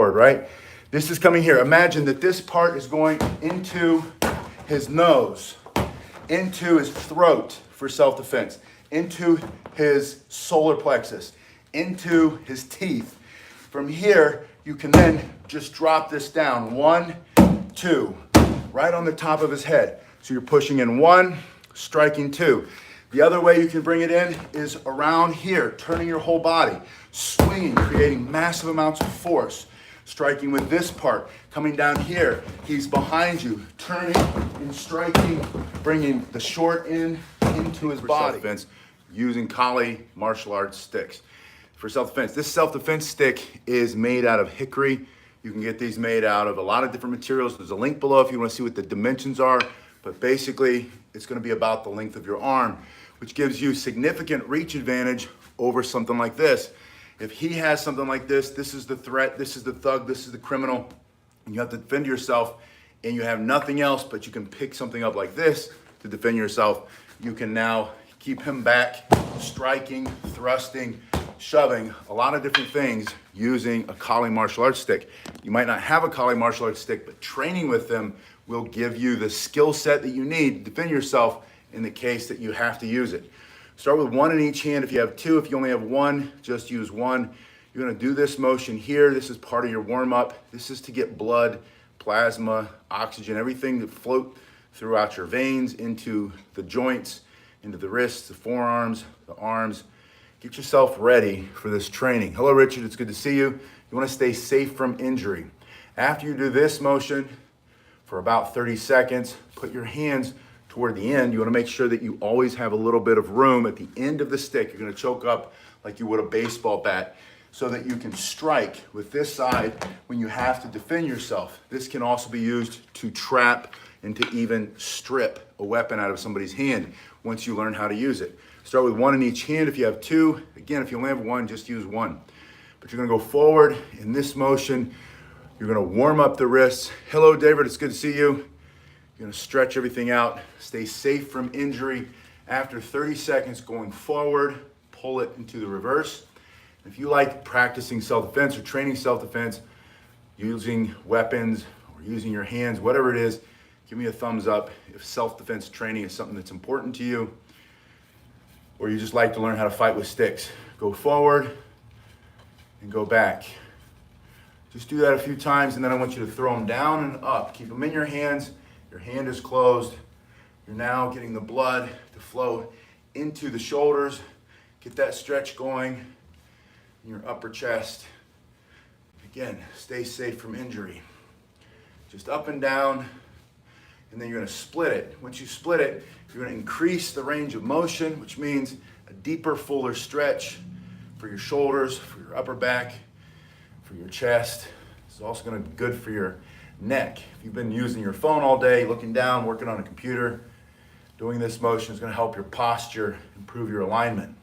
right? This is coming here. Imagine that this part is going into his nose, into his throat for self-defense, into his solar plexus, into his teeth. From here, you can then just drop this down. 1, 2, right on the top of his head. So you're pushing in 1, striking 2. The other way you can bring it in is around here, turning your whole body, swinging, creating massive amounts of force, striking with this part, coming down here. He's behind you, turning and striking, bringing the short end into his body. Self-defense, using Kali martial arts sticks. For self-defense, this self-defense stick is made out of hickory. You can get these made out of a lot of different materials. There's a link below if you want to see what the dimensions are, but basically it's going to be about the length of your arm, which gives you significant reach advantage over something like this. If he has something like this is the threat, this is the thug, this is the criminal, and you have to defend yourself, and you have nothing else, but you can pick something up like this to defend yourself. You can now keep him back, striking, thrusting, shoving, a lot of different things using a Kali martial arts stick. You might not have a Kali martial arts stick, but training with them will give you the skill set that you need to defend yourself in the case that you have to use it. Start with 1 in each hand. If you have 2, if you only have 1, just use 1. You're gonna do this motion here. This is part of your warm-up. This is to get blood, plasma, oxygen, everything that float throughout your veins into the joints, into the wrists, the forearms, the arms. Get yourself ready for this training. Hello, Richard, it's good to see you. You wanna stay safe from injury. After you do this motion for about 30 seconds, put your hands toward the end. You wanna make sure that you always have a little bit of room at the end of the stick. You're gonna choke up like you would a baseball bat so that you can strike with this side when you have to defend yourself. This can also be used to trap and to even strip a weapon out of somebody's hand once you learn how to use it. Start with 1 in each hand if you have 2. Again, if you only have 1, just use 1. But you're gonna go forward in this motion. You're gonna warm up the wrists. Hello, David, it's good to see you. You're gonna stretch everything out, stay safe from injury. After 30 seconds going forward, pull it into the reverse. If you like practicing self-defense or training self-defense, using weapons or using your hands, whatever it is, give me a thumbs up if self-defense training is something that's important to you, or you just like to learn how to fight with sticks. Go forward and go back. Just do that a few times, and then I want you to throw them down and up. Keep them in your hands. Your hand is closed. You're now getting the blood to flow into the shoulders. Get that stretch going in your upper chest. Again, stay safe from injury. Just up and down, and then you're gonna split it. Once you split it, you're gonna increase the range of motion, which means a deeper, fuller stretch for your shoulders, for your upper back, for your chest. It's also gonna be good for your neck. If you've been using your phone all day, looking down, working on a computer, doing this motion is gonna help your posture, improve your alignment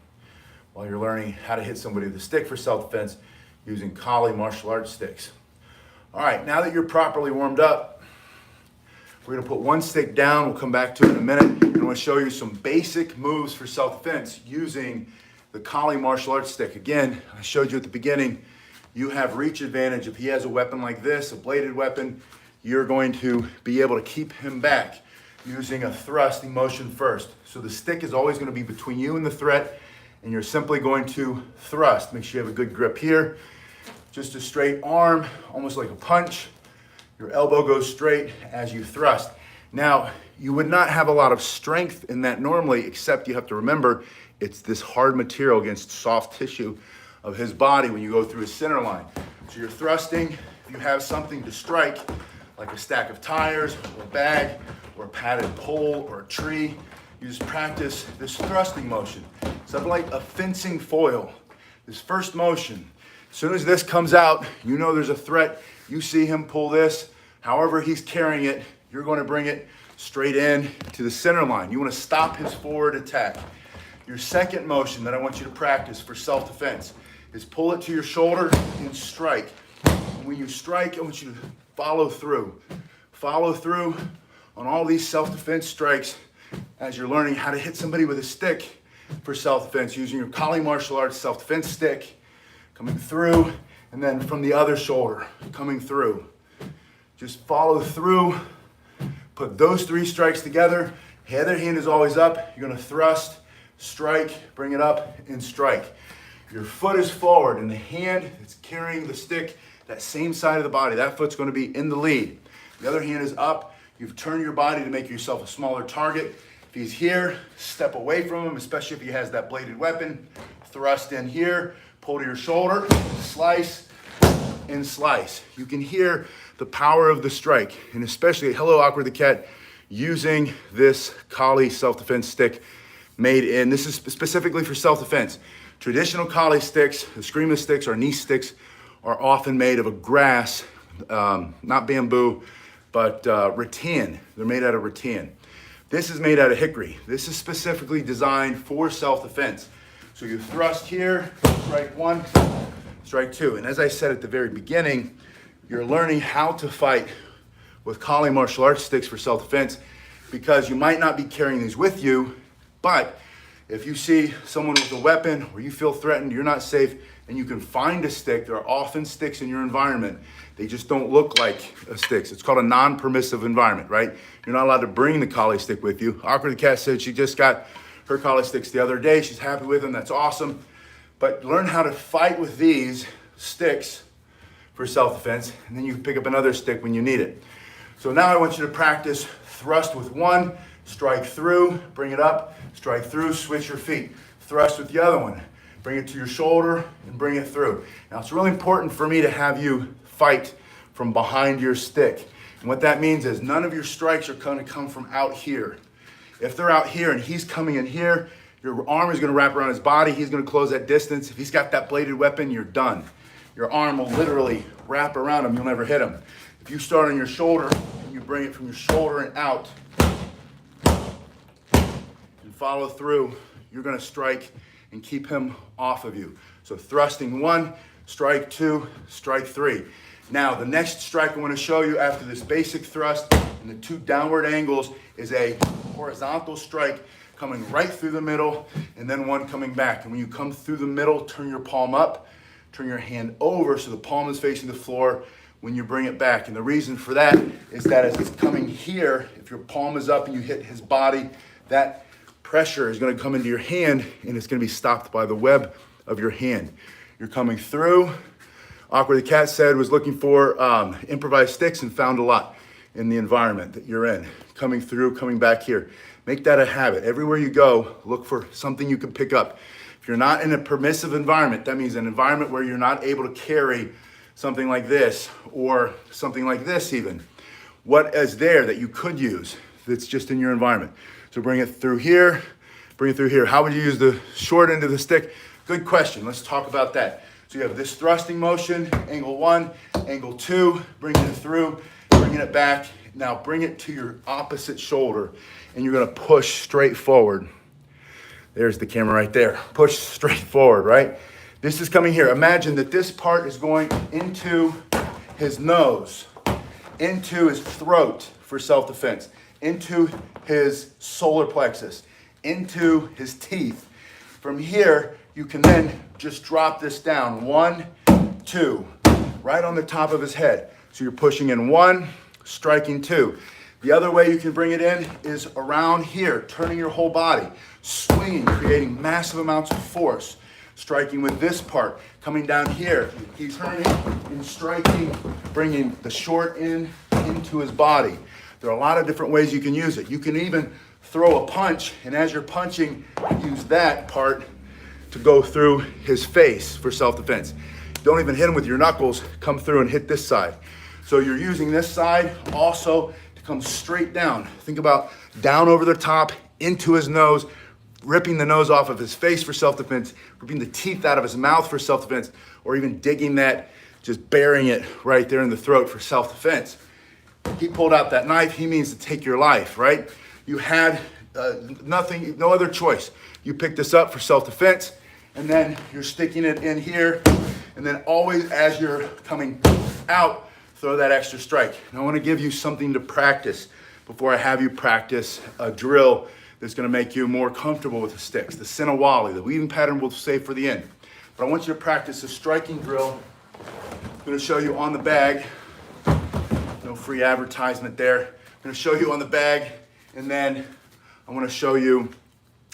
while you're learning how to hit somebody with a stick for self-defense using Kali martial arts sticks. All right, now that you're properly warmed up, we're gonna put 1 stick down. We'll come back to it in a minute. And I'm gonna show you some basic moves for self-defense using the Kali martial arts stick. Again, I showed you at the beginning, you have reach advantage. If he has a weapon like this, a bladed weapon, you're going to be able to keep him back using a thrusting motion first. So the stick is always gonna be between you and the threat, and you're simply going to thrust. Make sure you have a good grip here. Just a straight arm, almost like a punch. Your elbow goes straight as you thrust. Now, you would not have a lot of strength in that normally, except you have to remember, it's this hard material against soft tissue of his body when you go through his center line. So you're thrusting. If you have something to strike, like a stack of tires, or a bag, or a padded pole, or a tree, you just practice this thrusting motion. Something like a fencing foil. This first motion. As soon as this comes out, you know there's a threat. You see him pull this. However he's carrying it, you're going to bring it straight in to the center line. You want to stop his forward attack. Your second motion that I want you to practice for self-defense is pull it to your shoulder and strike. And when you strike, I want you to follow through. Follow through on all these self-defense strikes as you're learning how to hit somebody with a stick for self-defense using your Kali martial arts self-defense stick, coming through, and then from the other shoulder, coming through. Just follow through, put those 3 strikes together. The other hand is always up. You're gonna thrust, strike, bring it up, and strike. Your foot is forward, and the hand that's carrying the stick, that same side of the body, that foot's gonna be in the lead. The other hand is up. You've turned your body to make yourself a smaller target. If he's here, step away from him, especially if he has that bladed weapon. Thrust in here, pull to your shoulder, slice, and slice. You can hear the power of the strike, and especially Hello Awkward the Cat using this Kali self-defense stick made in, this is specifically for self-defense. Traditional Kali sticks, the screamless sticks or knee sticks, are often made of a grass, not bamboo, but rattan. They're made out of rattan. This is made out of hickory. This is specifically designed for self-defense. So you thrust here, strike 1, strike 2. And as I said at the very beginning, you're learning how to fight with Kali martial arts sticks for self-defense, because you might not be carrying these with you, but if you see someone with a weapon or you feel threatened, you're not safe, and you can find a stick. There are often sticks in your environment. They just don't look like sticks. It's called a non-permissive environment, right? You're not allowed to bring the Kali stick with you. Awkward the Cat said she just got her Kali sticks the other day. She's happy with them. That's awesome. But learn how to fight with these sticks for self-defense, and then you can pick up another stick when you need it. So now I want you to practice thrust with 1, strike through, bring it up, strike through, switch your feet. Thrust with the other one, bring it to your shoulder and bring it through. Now it's really important for me to have you fight from behind your stick. And what that means is none of your strikes are going to come from out here. If they're out here and he's coming in here, your arm is going to wrap around his body. He's going to close that distance. If he's got that bladed weapon, you're done. Your arm will literally wrap around him. You'll never hit him. If you start on your shoulder and you bring it from your shoulder and out and follow through, you're going to strike and keep him off of you. So thrusting 1, strike 2, strike 3. Now the next strike I want to show you after this basic thrust and the 2 downward angles is a horizontal strike coming right through the middle, and then one coming back. And when you come through the middle, turn your palm up, turn your hand over so the palm is facing the floor when you bring it back. And the reason for that is that as it's coming here, if your palm is up and you hit his body, that pressure is going to come into your hand and it's going to be stopped by the web of your hand. You're coming through. Awkward the Cat said was looking for improvised sticks and found a lot in the environment that you're in. Coming through, coming back here. Make that a habit. Everywhere you go, look for something you can pick up. If you're not in a permissive environment, that means an environment where you're not able to carry something like this or something like this even. What is there that you could use that's just in your environment? So bring it through here, bring it through here. How would you use the short end of the stick? Good question. Let's talk about that. So you have this thrusting motion, angle 1, angle 2, bringing it through, bringing it back. Now bring it to your opposite shoulder and you're gonna push straight forward. There's the camera right there. Push straight forward, right? This is coming here. Imagine that this part is going into his nose, into his throat for self-defense, into his solar plexus, into his teeth. From here, you can then just drop this down. 1, 2, right on the top of his head. So you're pushing in 1, striking 2. The other way you can bring it in is around here, turning your whole body, swinging, creating massive amounts of force. Striking with this part, coming down here, he's turning and striking, bringing the short end into his body. There are a lot of different ways you can use it. You can even throw a punch, and as you're punching, use that part to go through his face for self-defense. Don't even hit him with your knuckles, come through and hit this side. So you're using this side also to come straight down. Think about down over the top, into his nose, ripping the nose off of his face for self-defense, ripping the teeth out of his mouth for self-defense, or even digging that, just burying it right there in the throat for self-defense. He pulled out that knife, he means to take your life, right? You had nothing, no other choice. You picked this up for self-defense, and then you're sticking it in here, and then always as you're coming out, throw that extra strike. And I want to give you something to practice before I have you practice a drill that's going to make you more comfortable with the sticks. The Cinnowali, the weaving pattern we'll save for the end. But I want you to practice a striking drill I'm going to show you on the bag. No free advertisement there. I'm going to show you on the bag, and then I'm going to show you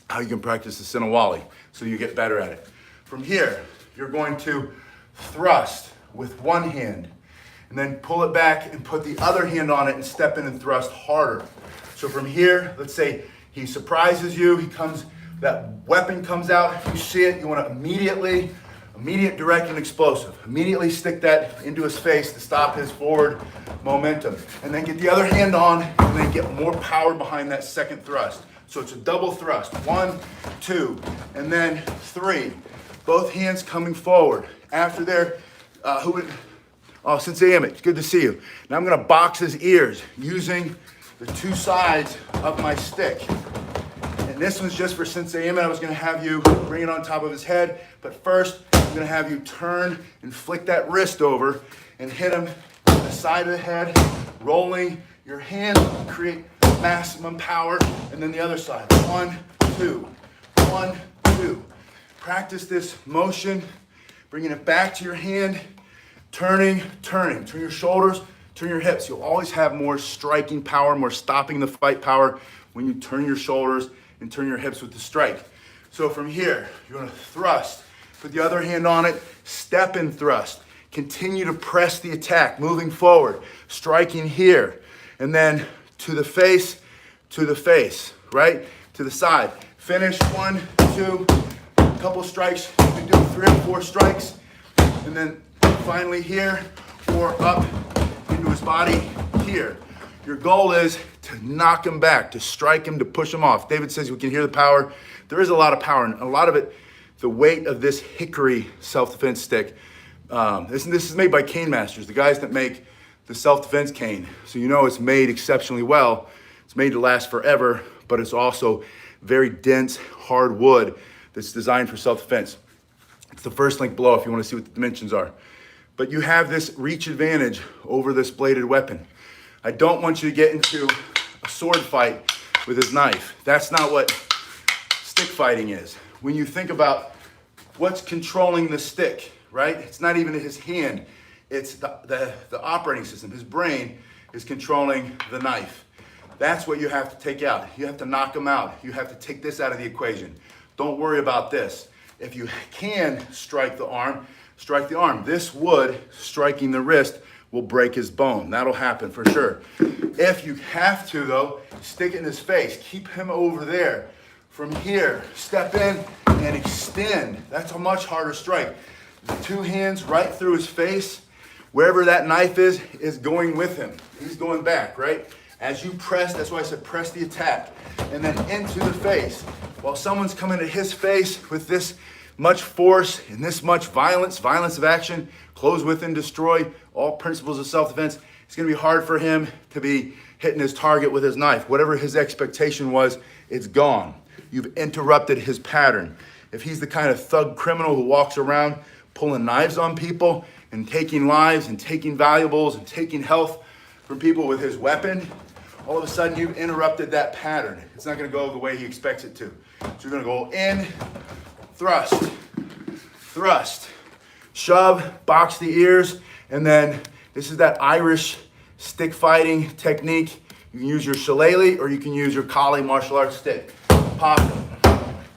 how you can practice the Cinnowali so you get better at it. From here, you're going to thrust with one hand, and then pull it back and put the other hand on it and step in and thrust harder. So from here, let's say he surprises you, that weapon comes out, you see it, you want to immediate, direct, and explosive. Immediately stick that into his face to stop his forward momentum. And then get the other hand on, and then get more power behind that second thrust. So it's a double thrust. 1, 2, and then 3. Both hands coming forward. After there, Sensei Emmett, good to see you. Now I'm gonna box his ears using the two sides of my stick. And this one's just for Sensei Emmett. I was gonna have you bring it on top of his head, but first I'm gonna have you turn and flick that wrist over and hit him on the side of the head, rolling your hand, create maximum power, and then the other side. 1, 2, 1, 2. Practice this motion, bringing it back to your hand, turning. Turn your shoulders, turn your hips. You'll always have more striking power, more stopping the fight power when you turn your shoulders and turn your hips with the strike. So from here, you're gonna thrust, put the other hand on it, step and thrust. Continue to press the attack, moving forward, striking here, and then to the face, right? To the side. Finish 1, 2, couple strikes. You can do 3 or 4 strikes, and then finally here, or up into his body here. Your goal is to knock him back, to strike him, to push him off. David says we can hear the power. There is a lot of power, and a lot of it, the weight of this hickory self-defense stick. This is made by Cane Masters, the guys that make the self-defense cane. So you know it's made exceptionally well. It's made to last forever, but it's also very dense, hard wood that's designed for self-defense. It's the first link below if you want to see what the dimensions are. But you have this reach advantage over this bladed weapon. I don't want you to get into a sword fight with his knife. That's not what stick fighting is. When you think about what's controlling the stick, right? It's not even his hand. It's the operating system. His brain is controlling the knife. That's what you have to take out. You have to knock him out. You have to take this out of the equation. Don't worry about this. If you can strike the arm, strike the arm. This wood striking the wrist will break his bone. That'll happen for sure. If you have to though, stick it in his face. Keep him over there. From here, step in and extend. That's a much harder strike. The 2 hands right through his face. Wherever that knife is going with him. He's going back, right? As you press, that's why I said press the attack. And then into the face. While someone's coming to his face with this much force and this much violence of action, close within, destroy, all principles of self-defense, it's gonna be hard for him to be hitting his target with his knife. Whatever his expectation was, it's gone. You've interrupted his pattern. If he's the kind of thug criminal who walks around pulling knives on people and taking lives and taking valuables and taking health from people with his weapon, all of a sudden you've interrupted that pattern. It's not gonna go the way he expects it to. So you're gonna go in, thrust, shove, box the ears, and then this is that Irish stick fighting technique. You can use your shillelagh or you can use your Kali martial arts stick. Pop it.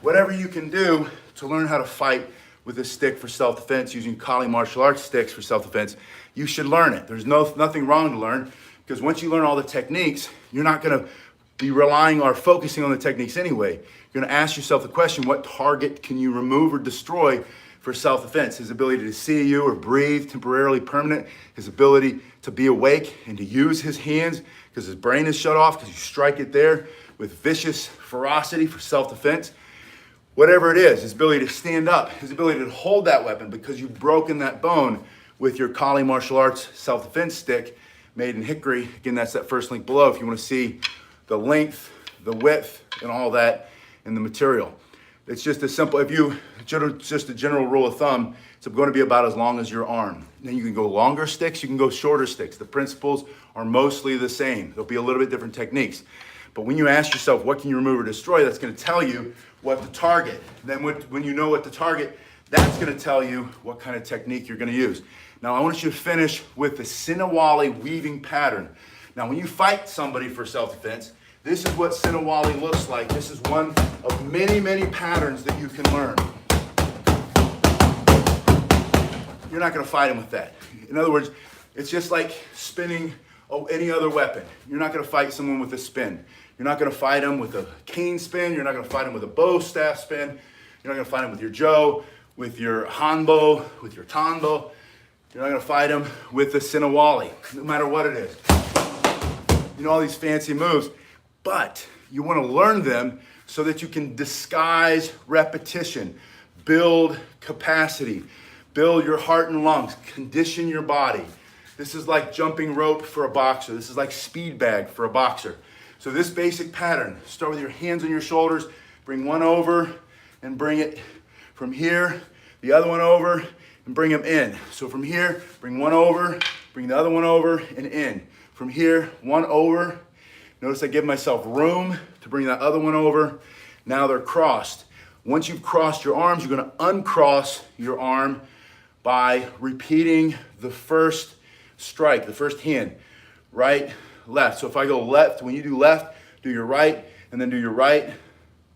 Whatever you can do to learn how to fight with a stick for self-defense, using Kali martial arts sticks for self-defense, you should learn it. There's nothing wrong to learn, because once you learn all the techniques, you're not gonna be relying or focusing on the techniques anyway. You're gonna ask yourself the question, what target can you remove or destroy for self-defense? His ability to see you or breathe, temporarily permanent, his ability to be awake and to use his hands because his brain is shut off because you strike it there with vicious ferocity for self-defense. Whatever it is, his ability to stand up, his ability to hold that weapon because you've broken that bone with your Kali martial arts self-defense stick made in hickory. Again, that's that first link below if you want to see the length, the width, and all that in the material. It's just a simple, just a general rule of thumb, it's going to be about as long as your arm. Then you can go longer sticks, you can go shorter sticks. The principles are mostly the same. There'll be a little bit different techniques. But when you ask yourself, what can you remove or destroy, that's going to tell you what to target. Then when you know what to target, that's going to tell you what kind of technique you're going to use. Now I want you to finish with the Cinnowali weaving pattern. Now when you fight somebody for self-defense, this is what Cinnowali looks like. This is one of many, many patterns that you can learn. You're not going to fight him with that. In other words, it's just like spinning any other weapon. You're not going to fight someone with a spin. You're not going to fight him with a cane spin. You're not going to fight him with a bow staff spin. You're not going to fight him with your jo, with your hanbo, with your tanbo. You're not going to fight him with the Cinnowali, no matter what it is. You know all these fancy moves, but you want to learn them so that you can disguise repetition, build capacity, build your heart and lungs, condition your body. This is like jumping rope for a boxer. This is like speed bag for a boxer. So this basic pattern, start with your hands on your shoulders, bring one over and bring it from here, the other one over and bring them in. So from here, bring one over, bring the other one over and in. From here, one over. Notice I give myself room to bring that other one over. Now they're crossed. Once you've crossed your arms, you're going to uncross your arm by repeating the first strike, the first hand, right, left. So if I go left, when you do left, do your right, and then do your right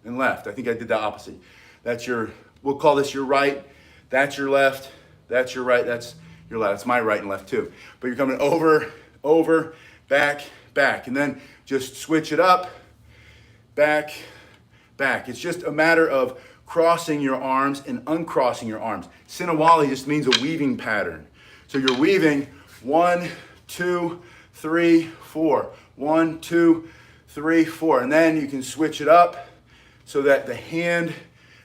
and left. I think I did the opposite. That's your, we'll call this your right, that's your left, that's your right, that's your left. That's my right and left too. But you're coming over, over, back, back, and then just switch it up, back, back. It's just a matter of crossing your arms and uncrossing your arms. Cinnowali just means a weaving pattern. So you're weaving 1, 2, 3, 4. 1, 2, 3, 4. And then you can switch it up so that the hand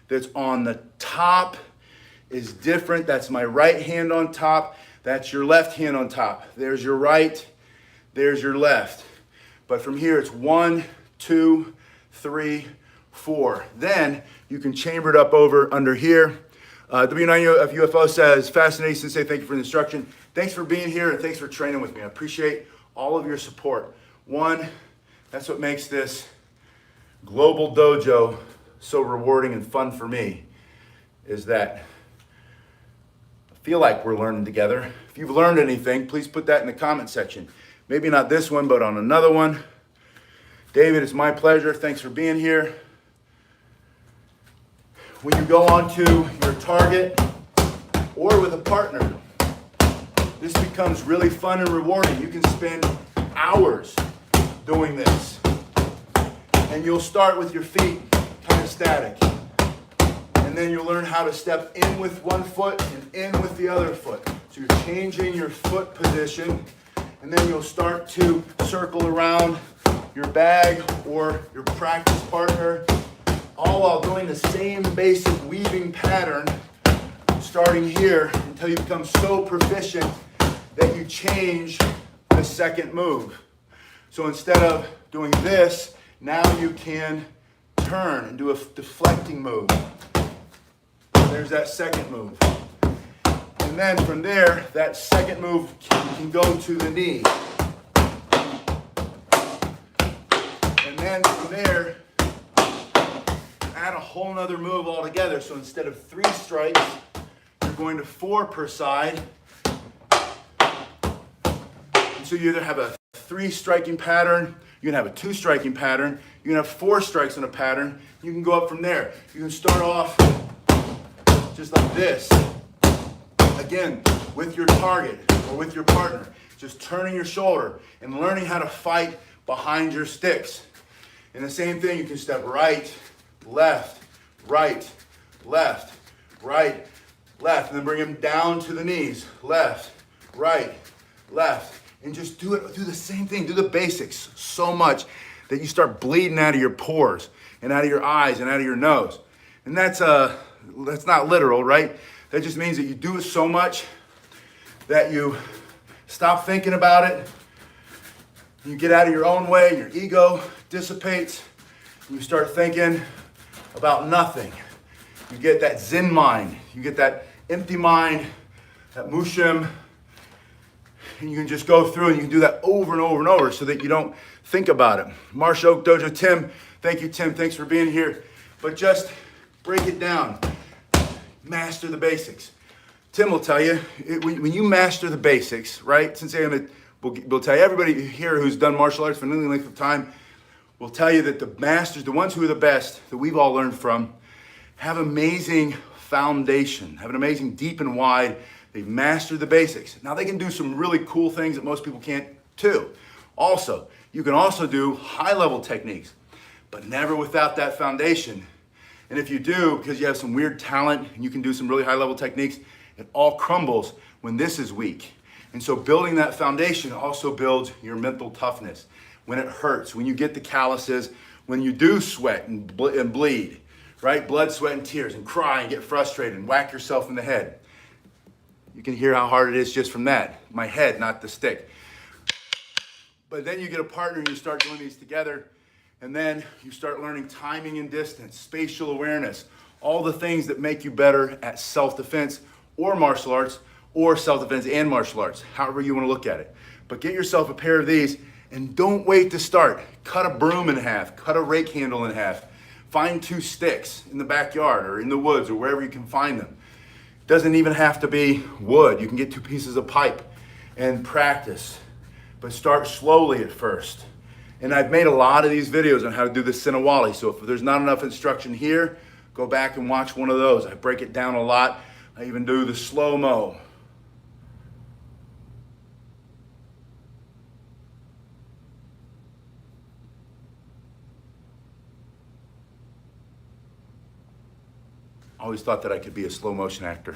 that's on the top is different. That's my right hand on top. That's your left hand on top. There's your right, there's your left. But from here it's 1, 2, 3, 4. Then you can chamber it up over under here. W9 of UFO says, fascinating sensei, thank you for the instruction. Thanks for being here and thanks for training with me. I appreciate all of your support. One, that's what makes this global dojo so rewarding and fun for me, is that I feel like we're learning together. If you've learned anything, please put that in the comment section. Maybe not this one, but on another one. David, it's my pleasure. Thanks for being here. When you go on to your target or with a partner, this becomes really fun and rewarding. You can spend hours doing this. And you'll start with your feet kind of static. And then you'll learn how to step in with one foot and in with the other foot. So you're changing your foot position, and then you'll start to circle around your bag or your practice partner, all while doing the same basic weaving pattern, starting here until you become so proficient that you change the second move. So instead of doing this, now you can turn and do a deflecting move. There's that second move. And then from there, that second move can go to the knee. And then from there, add a whole nother move altogether. So instead of 3 strikes, you're going to 4 per side. And so you either have a 3 striking pattern, you can have a 2 striking pattern, you can have 4 strikes in a pattern, you can go up from there. You can start off just like this. Again, with your target or with your partner, just turning your shoulder and learning how to fight behind your sticks. And the same thing, you can step right, left, right, left, right, left, and then bring them down to the knees. Left, right, left, and just do the same thing. Do the basics so much that you start bleeding out of your pores and out of your eyes and out of your nose. And that's not literal, right? That just means that you do it so much that you stop thinking about it. You get out of your own way, your ego dissipates, and you start thinking about nothing. You get that Zen mind, you get that empty mind, that mushim, and you can just go through and you can do that over and over and over so that you don't think about it. Marsh Oak Dojo, Tim, thank you, Tim, thanks for being here. But just break it down. Master the basics. Tim will tell you, when you master the basics, right? Sensei will tell you, everybody here who's done martial arts for any length of time will tell you that the masters, the ones who are the best, that we've all learned from, have amazing foundation, have an amazing deep and wide. They've mastered the basics. Now they can do some really cool things that most people can't too. Also, you can also do high-level techniques, but never without that foundation. And if you do, because you have some weird talent and you can do some really high-level techniques, it all crumbles when this is weak. And so building that foundation also builds your mental toughness. When it hurts, when you get the calluses, when you do sweat and bleed, right? Blood, sweat, and tears, and cry and get frustrated and whack yourself in the head. You can hear how hard it is just from that. My head, not the stick. But then you get a partner and you start doing these together, and then you start learning timing and distance, spatial awareness, all the things that make you better at self-defense or martial arts, or self-defense and martial arts, however you want to look at it. But get yourself a pair of these and don't wait to start. Cut a broom in half, cut a rake handle in half, find 2 sticks in the backyard or in the woods or wherever you can find them. Doesn't even have to be wood. You can get 2 pieces of pipe and practice, but start slowly at first. And I've made a lot of these videos on how to do the Cinnowali, so if there's not enough instruction here, go back and watch one of those. I break it down a lot. I even do the slow-mo. I always thought that I could be a slow motion actor.